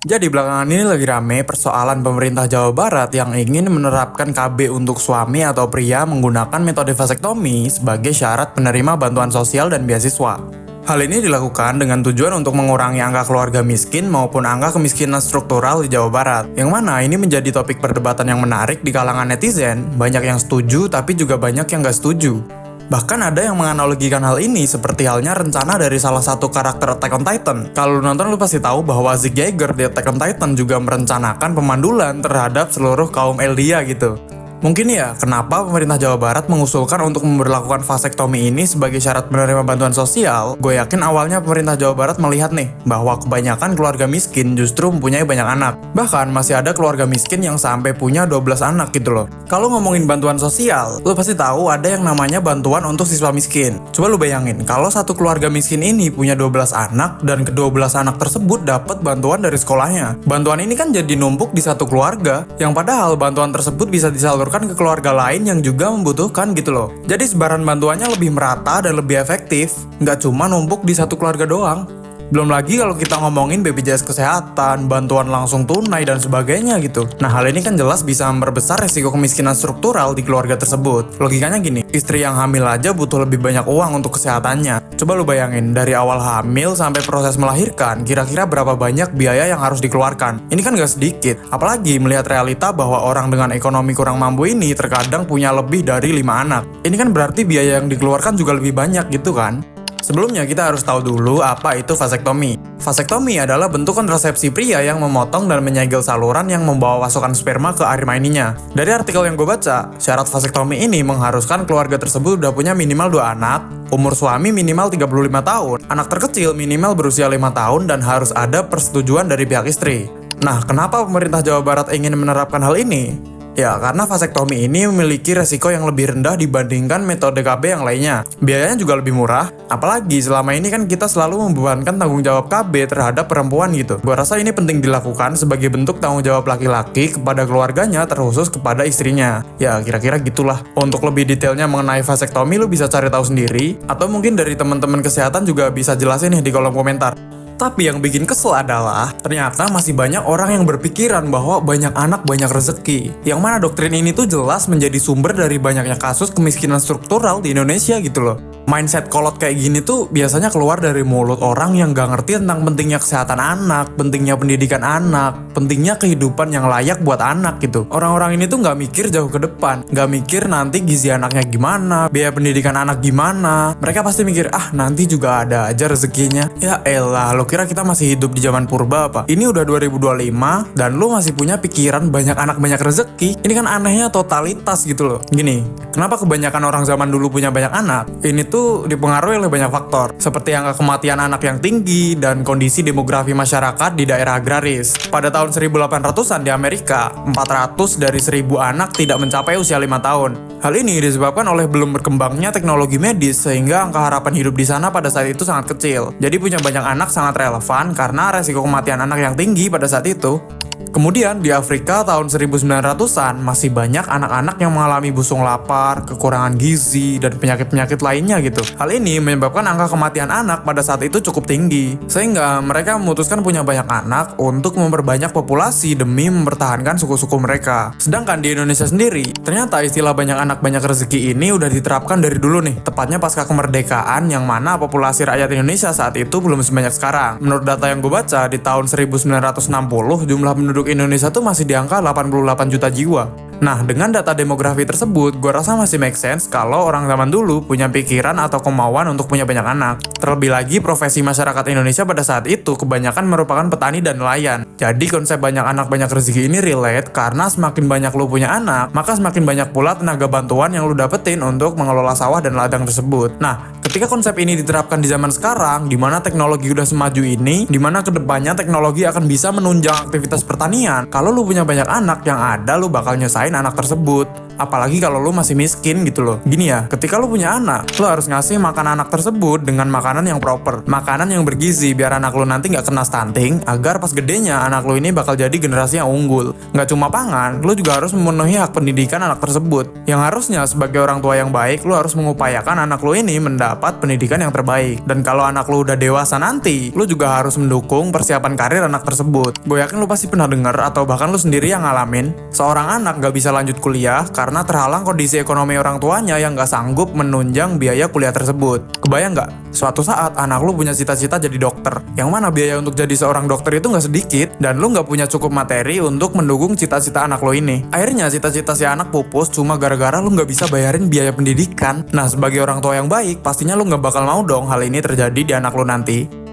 Jadi belakangan ini lagi rame persoalan pemerintah Jawa Barat yang ingin menerapkan KB untuk suami atau pria menggunakan metode vasektomi sebagai syarat penerima bantuan sosial dan beasiswa. Hal ini dilakukan dengan tujuan untuk mengurangi angka keluarga miskin maupun angka kemiskinan struktural di Jawa Barat. Yang mana ini menjadi topik perdebatan yang menarik di kalangan netizen, banyak yang setuju tapi juga banyak yang gak setuju. Bahkan ada yang menganalogikan hal ini seperti halnya rencana dari salah satu karakter Attack on Titan. Kalau lu nonton lu pasti tahu bahwa Zeke Yeager di Attack on Titan juga merencanakan pemandulan terhadap seluruh kaum Eldia gitu. Mungkin ya, kenapa pemerintah Jawa Barat mengusulkan untuk memberlakukan vasektomi ini sebagai syarat menerima bantuan sosial? Gue yakin awalnya pemerintah Jawa Barat melihat nih, bahwa kebanyakan keluarga miskin justru mempunyai banyak anak. Bahkan masih ada keluarga miskin yang sampai punya 12 anak gitu loh. Kalau ngomongin bantuan sosial, lo pasti tahu ada yang namanya bantuan untuk siswa miskin. Coba lu bayangin, kalau satu keluarga miskin ini punya 12 anak, dan ke-12 anak tersebut dapat bantuan dari sekolahnya. Bantuan ini kan jadi numpuk di satu keluarga, yang padahal bantuan tersebut bisa disalurkan ke keluarga lain yang juga membutuhkan gitu loh. Jadi sebaran bantuannya lebih merata dan lebih efektif, nggak cuma numpuk di satu keluarga doang. Belum lagi kalau kita ngomongin BPJS Kesehatan, bantuan langsung tunai dan sebagainya gitu. Nah hal ini kan jelas bisa memperbesar resiko kemiskinan struktural di keluarga tersebut. Logikanya gini, istri yang hamil aja butuh lebih banyak uang untuk kesehatannya. Coba lu bayangin, dari awal hamil sampai proses melahirkan, kira-kira berapa banyak biaya yang harus dikeluarkan. Ini kan gak sedikit, apalagi melihat realita bahwa orang dengan ekonomi kurang mampu ini terkadang punya lebih dari 5 anak. Ini kan berarti biaya yang dikeluarkan juga lebih banyak gitu kan. Sebelumnya kita harus tahu dulu apa itu vasektomi. Vasektomi adalah bentuk kontrasepsi pria yang memotong dan menyegel saluran yang membawa pasokan sperma ke air maininya. Dari artikel yang gue baca, syarat vasektomi ini mengharuskan keluarga tersebut udah punya minimal 2 anak, umur suami minimal 35 tahun, anak terkecil minimal berusia 5 tahun, dan harus ada persetujuan dari pihak istri. Nah, kenapa pemerintah Jawa Barat ingin menerapkan hal ini? Ya, karena vasektomi ini memiliki resiko yang lebih rendah dibandingkan metode KB yang lainnya. Biayanya juga lebih murah, apalagi selama ini kan kita selalu membebankan tanggung jawab KB terhadap perempuan gitu. Gua rasa ini penting dilakukan sebagai bentuk tanggung jawab laki-laki kepada keluarganya terkhusus kepada istrinya. Ya, kira-kira gitulah. Untuk lebih detailnya mengenai vasektomi lu bisa cari tahu sendiri, atau mungkin dari teman-teman kesehatan juga bisa jelasin nih di kolom komentar. Tapi yang bikin kesel adalah, ternyata masih banyak orang yang berpikiran bahwa banyak anak banyak rezeki. Yang mana doktrin ini tuh jelas menjadi sumber dari banyaknya kasus kemiskinan struktural di Indonesia gitu loh. Mindset kolot kayak gini tuh biasanya keluar dari mulut orang yang gak ngerti tentang pentingnya kesehatan anak, pentingnya pendidikan anak, pentingnya kehidupan yang layak buat anak gitu. Orang-orang ini tuh gak mikir jauh ke depan, gak mikir nanti gizi anaknya gimana, biaya pendidikan anak gimana. Mereka pasti mikir, nanti juga ada aja rezekinya. Ya elah, lo kira kita masih hidup di zaman purba apa? Ini udah 2025 dan lo masih punya pikiran banyak anak banyak rezeki. Ini kan anehnya totalitas gitu loh. Gini, kenapa kebanyakan orang zaman dulu punya banyak anak? Ini tuh dipengaruhi oleh banyak faktor, seperti angka kematian anak yang tinggi dan kondisi demografi masyarakat di daerah agraris. Pada tahun 1800-an di Amerika, 400 dari 1000 anak tidak mencapai usia 5 tahun. Hal ini disebabkan oleh belum berkembangnya teknologi medis, sehingga angka harapan hidup di sana pada saat itu sangat kecil. Jadi punya banyak anak sangat relevan karena resiko kematian anak yang tinggi pada saat itu. Kemudian di Afrika tahun 1900-an masih banyak anak-anak yang mengalami busung lapar, kekurangan gizi, dan penyakit-penyakit lainnya gitu. Hal ini menyebabkan angka kematian anak pada saat itu cukup tinggi, sehingga mereka memutuskan punya banyak anak untuk memperbanyak populasi demi mempertahankan suku-suku mereka. Sedangkan di Indonesia sendiri, ternyata istilah banyak anak banyak rezeki ini udah diterapkan dari dulu nih, tepatnya pasca kemerdekaan, yang mana populasi rakyat Indonesia saat itu belum sebanyak sekarang. Menurut data yang gue baca, di tahun 1960 jumlah penduduk Indonesia tuh masih di angka 88 juta jiwa. Nah, dengan data demografi tersebut, gue rasa masih make sense kalau orang zaman dulu punya pikiran atau kemauan untuk punya banyak anak. Terlebih lagi, profesi masyarakat Indonesia pada saat itu kebanyakan merupakan petani dan nelayan. Jadi konsep banyak anak banyak rezeki ini relate karena semakin banyak lu punya anak, maka semakin banyak pula tenaga bantuan yang lu dapetin untuk mengelola sawah dan ladang tersebut. Nah, ketika konsep ini diterapkan di zaman sekarang, di mana teknologi udah semaju ini, di mana kedepannya teknologi akan bisa menunjang aktivitas pertanian, kalau lu punya banyak anak, yang ada lu bakal nyusahin anak tersebut. Apalagi kalau lu masih miskin gitu loh. Gini ya, ketika lu punya anak, lu harus ngasih makan anak tersebut dengan makanan yang proper, makanan yang bergizi, biar anak lu nanti nggak kena stunting, agar pas gedenya anak lo ini bakal jadi generasi yang unggul. Nggak cuma pangan, lo juga harus memenuhi hak pendidikan anak tersebut. Yang harusnya sebagai orang tua yang baik, lo harus mengupayakan anak lo ini mendapat pendidikan yang terbaik. Dan kalau anak lo udah dewasa nanti, lo juga harus mendukung persiapan karir anak tersebut. Gue yakin lo pasti pernah denger atau bahkan lo sendiri yang ngalamin, seorang anak nggak bisa lanjut kuliah karena terhalang kondisi ekonomi orang tuanya yang nggak sanggup menunjang biaya kuliah tersebut. Kebayang nggak? Suatu saat anak lo punya cita-cita jadi dokter, yang mana biaya untuk jadi seorang dokter itu nggak sedikit, dan lo nggak punya cukup materi untuk mendukung cita-cita anak lo ini. Akhirnya cita-cita si anak pupus cuma gara-gara lo nggak bisa bayarin biaya pendidikan. Nah, sebagai orang tua yang baik, pastinya lo nggak bakal mau dong hal ini terjadi di anak lo nanti.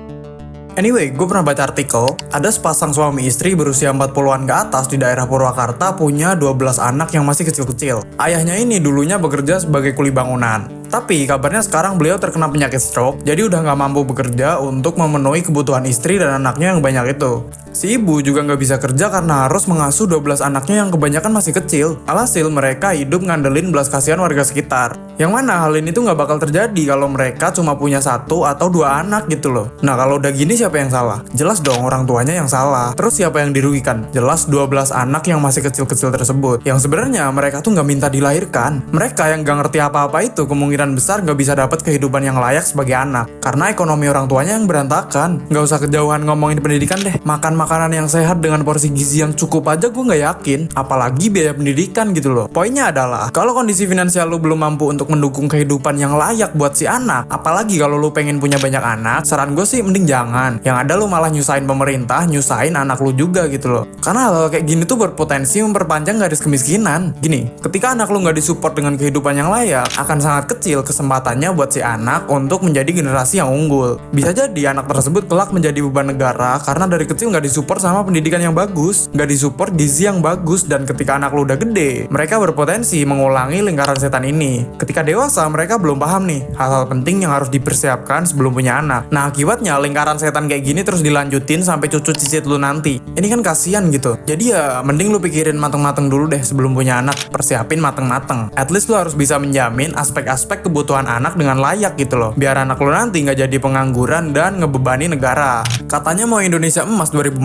Anyway, gue pernah baca artikel, ada sepasang suami istri berusia 40-an ke atas di daerah Purwakarta punya 12 anak yang masih kecil-kecil. Ayahnya ini dulunya bekerja sebagai kuli bangunan. Tapi kabarnya sekarang beliau terkena penyakit stroke, jadi udah nggak mampu bekerja untuk memenuhi kebutuhan istri dan anaknya yang banyak itu. Si ibu juga nggak bisa kerja karena harus mengasuh 12 anaknya yang kebanyakan masih kecil. Alhasil mereka hidup ngandelin belas kasihan warga sekitar. Yang mana hal ini tuh nggak bakal terjadi kalau mereka cuma punya 1 atau 2 anak gitu loh. Nah, kalau udah gini siapa yang salah? Jelas dong orang tuanya yang salah. Terus siapa yang dirugikan? Jelas 12 anak yang masih kecil-kecil tersebut. Yang sebenarnya mereka tuh nggak minta dilahirkan. Mereka yang nggak ngerti apa-apa itu kemungkinan besar nggak bisa dapat kehidupan yang layak sebagai anak. Karena ekonomi orang tuanya yang berantakan. Nggak usah kejauhan ngomongin pendidikan deh. Makan makanan yang sehat dengan porsi gizi yang cukup aja gue nggak yakin, apalagi biaya pendidikan gitu loh. Poinnya adalah, kalau kondisi finansial lu belum mampu untuk mendukung kehidupan yang layak buat si anak, apalagi kalau lu pengen punya banyak anak, saran gue sih mending jangan. Yang ada lu malah nyusahin pemerintah, nyusahin anak lu juga gitu loh. Karena hal kayak gini tuh berpotensi memperpanjang garis kemiskinan. Gini, ketika anak lu nggak disupport dengan kehidupan yang layak, akan sangat kecil kesempatannya buat si anak untuk menjadi generasi yang unggul. Bisa jadi anak tersebut kelak menjadi beban negara karena dari kecil nggak disupport sama pendidikan yang bagus, nggak disupport gizi yang bagus, dan ketika anak lu udah gede, mereka berpotensi mengulangi lingkaran setan ini. Ketika dewasa, mereka belum paham nih hal-hal penting yang harus dipersiapkan sebelum punya anak. Nah, akibatnya lingkaran setan kayak gini terus dilanjutin sampai cucu cicit lu nanti. Ini kan kasihan gitu. Jadi ya mending lu pikirin mateng-mateng dulu deh sebelum punya anak, persiapin mateng-mateng. At least lu harus bisa menjamin aspek-aspek kebutuhan anak dengan layak gitu loh, biar anak lu nanti nggak jadi pengangguran dan ngebebani negara. Katanya mau Indonesia emas 2045.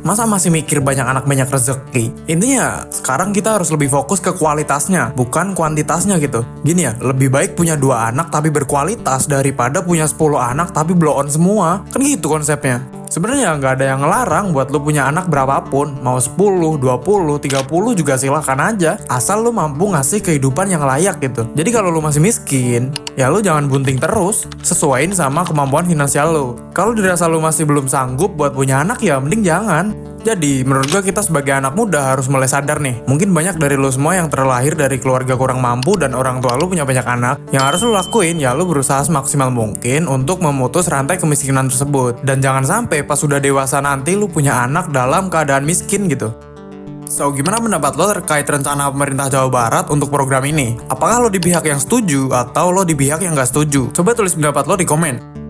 Masa masih mikir banyak anak banyak rezeki? Intinya sekarang kita harus lebih fokus ke kualitasnya, bukan kuantitasnya gitu. Gini ya, lebih baik punya 2 anak tapi berkualitas daripada punya 10 anak tapi blow on semua. Kan gitu konsepnya. Sebenarnya nggak ada yang ngelarang buat lu punya anak berapapun, mau 10, 20, 30 juga silahkan aja, asal lu mampu ngasih kehidupan yang layak gitu. Jadi kalau lu masih miskin, ya lu jangan bunting terus, sesuaiin sama kemampuan finansial lu. Kalau dirasa lu masih belum sanggup buat punya anak, ya mending jangan. Jadi, menurut gue kita sebagai anak muda harus mulai sadar nih. Mungkin banyak dari lo semua yang terlahir dari keluarga kurang mampu dan orang tua lo punya banyak anak. Yang harus lo lakuin, ya lo berusaha semaksimal mungkin untuk memutus rantai kemiskinan tersebut. Dan jangan sampai pas sudah dewasa nanti lo punya anak dalam keadaan miskin gitu. So, gimana pendapat lo terkait rencana pemerintah Jawa Barat untuk program ini? Apakah lo di pihak yang setuju atau lo di pihak yang nggak setuju? Coba tulis pendapat lo di komen.